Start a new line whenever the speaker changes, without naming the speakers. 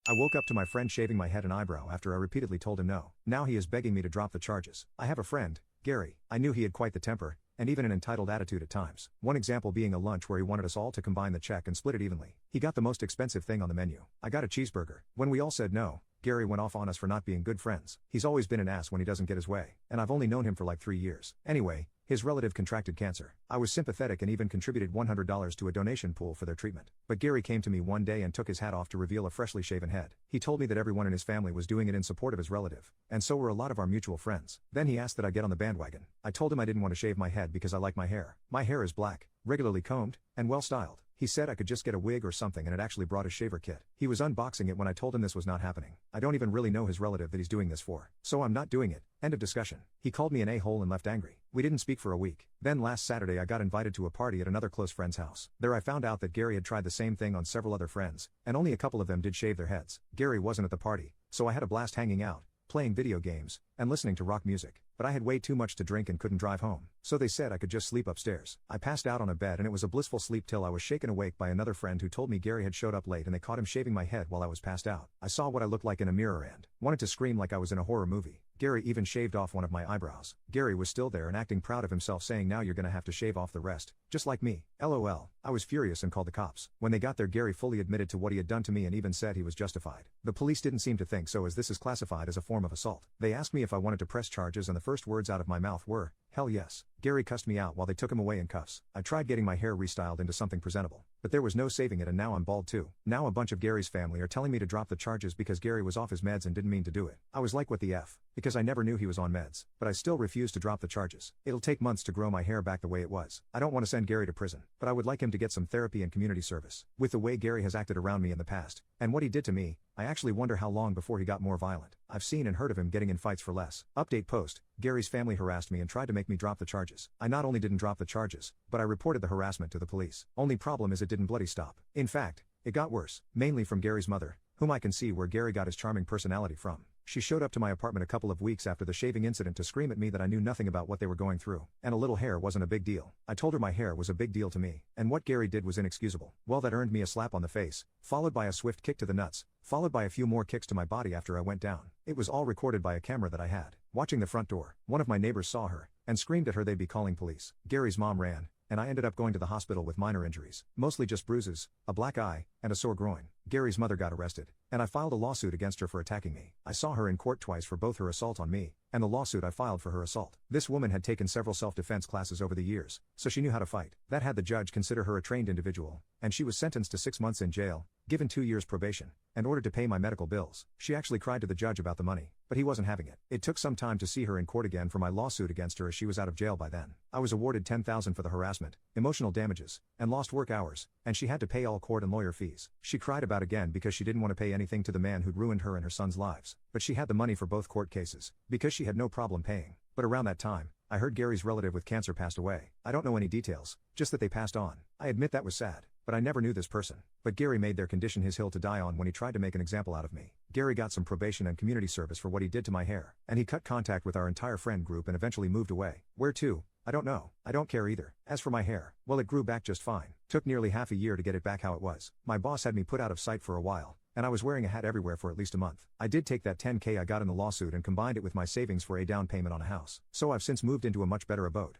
I woke up to my friend shaving my head and eyebrow after I repeatedly told him no. Now he is begging me to drop the charges. I have a friend, Gary. I knew he had quite the temper, and even an entitled attitude at times. One example being a lunch where he wanted us all to combine the check and split it evenly. He got the most expensive thing on the menu. I got a cheeseburger. When we all said no, Gary went off on us for not being good friends. He's always been an ass when he doesn't get his way, and I've only known him for like 3 years. Anyway, his relative contracted cancer. I was sympathetic and even contributed $100 to a donation pool for their treatment. But Gary came to me one day and took his hat off to reveal a freshly shaven head. He told me that everyone in his family was doing it in support of his relative, and so were a lot of our mutual friends. Then he asked that I get on the bandwagon. I told him I didn't want to shave my head because I like my hair. My hair is black, regularly combed, and well styled. He said I could just get a wig or something and had actually brought his shaver kit. He was unboxing it when I told him this was not happening. I don't even really know his relative that he's doing this for, so I'm not doing it. End of discussion. He called me an a-hole and left angry. We didn't speak for a week. Then last Saturday I got invited to a party at another close friend's house. There I found out that Gary had tried the same thing on several other friends, and only a couple of them did shave their heads. Gary wasn't at the party, so I had a blast hanging out, playing video games, and listening to rock music. But I had way too much to drink and couldn't drive home, so they said I could just sleep upstairs. I passed out on a bed and it was a blissful sleep till I was shaken awake by another friend who told me Gary had showed up late and they caught him shaving my head while I was passed out. I saw what I looked like in a mirror and wanted to scream like I was in a horror movie. Gary even shaved off one of my eyebrows. Gary was still there and acting proud of himself, saying now you're gonna have to shave off the rest, just like me. LOL. I was furious and called the cops. When they got there, Gary fully admitted to what he had done to me and even said he was justified. The police didn't seem to think so, as this is classified as a form of assault. They asked me if I wanted to press charges and the first words out of my mouth were, "Hell yes." Gary cussed me out while they took him away in cuffs. I tried getting my hair restyled into something presentable, but there was no saving it, and now I'm bald too. Now a bunch of Gary's family are telling me to drop the charges because Gary was off his meds and didn't mean to do it. I was like, what the F? Because I never knew he was on meds. But I still refuse to drop the charges. It'll take months to grow my hair back the way it was. I don't want to send Gary to prison, but I would like him to get some therapy and community service. With the way Gary has acted around me in the past, and what he did to me, I actually wonder how long before he got more violent. I've seen and heard of him getting in fights for less. Update post: Gary's family harassed me and tried to make me drop the charges. I not only didn't drop the charges, but I reported the harassment to the police. Only problem is it didn't bloody stop. In fact, it got worse, mainly from Gary's mother, whom I can see where Gary got his charming personality from. She showed up to my apartment a couple of weeks after the shaving incident to scream at me that I knew nothing about what they were going through, and a little hair wasn't a big deal. I told her my hair was a big deal to me, and what Gary did was inexcusable. Well, that earned me a slap on the face, followed by a swift kick to the nuts, followed by a few more kicks to my body after I went down. It was all recorded by a camera that I had. Watching the front door, one of my neighbors saw her, and screamed at her they'd be calling police. Gary's mom ran, and I ended up going to the hospital with minor injuries, mostly just bruises, a black eye, and a sore groin. Gary's mother got arrested, and I filed a lawsuit against her for attacking me. I saw her in court twice for both her assault on me, and the lawsuit I filed for her assault. This woman had taken several self-defense classes over the years, so she knew how to fight. That had the judge consider her a trained individual, and she was sentenced to 6 months in jail, given 2 years probation, and ordered to pay my medical bills. She actually cried to the judge about the money, but he wasn't having it. It took some time to see her in court again for my lawsuit against her, as she was out of jail by then. I was awarded $10,000 for the harassment, emotional damages, and lost work hours, and she had to pay all court and lawyer fees. She cried about again because she didn't want to pay anything to the man who'd ruined her and her son's lives, but she had the money for both court cases, because she had no problem paying. But around that time, I heard Gary's relative with cancer passed away. I don't know any details, just that they passed on. I admit that was sad, but I never knew this person. But Gary made their condition his hill to die on when he tried to make an example out of me. Gary got some probation and community service for what he did to my hair, and he cut contact with our entire friend group and eventually moved away. Where to? I don't know. I don't care either. As for my hair, well, it grew back just fine. Took nearly half a year to get it back how it was. My boss had me put out of sight for a while, and I was wearing a hat everywhere for at least a month. I did take that $10K I got in the lawsuit and combined it with my savings for a down payment on a house. So I've since moved into a much better abode.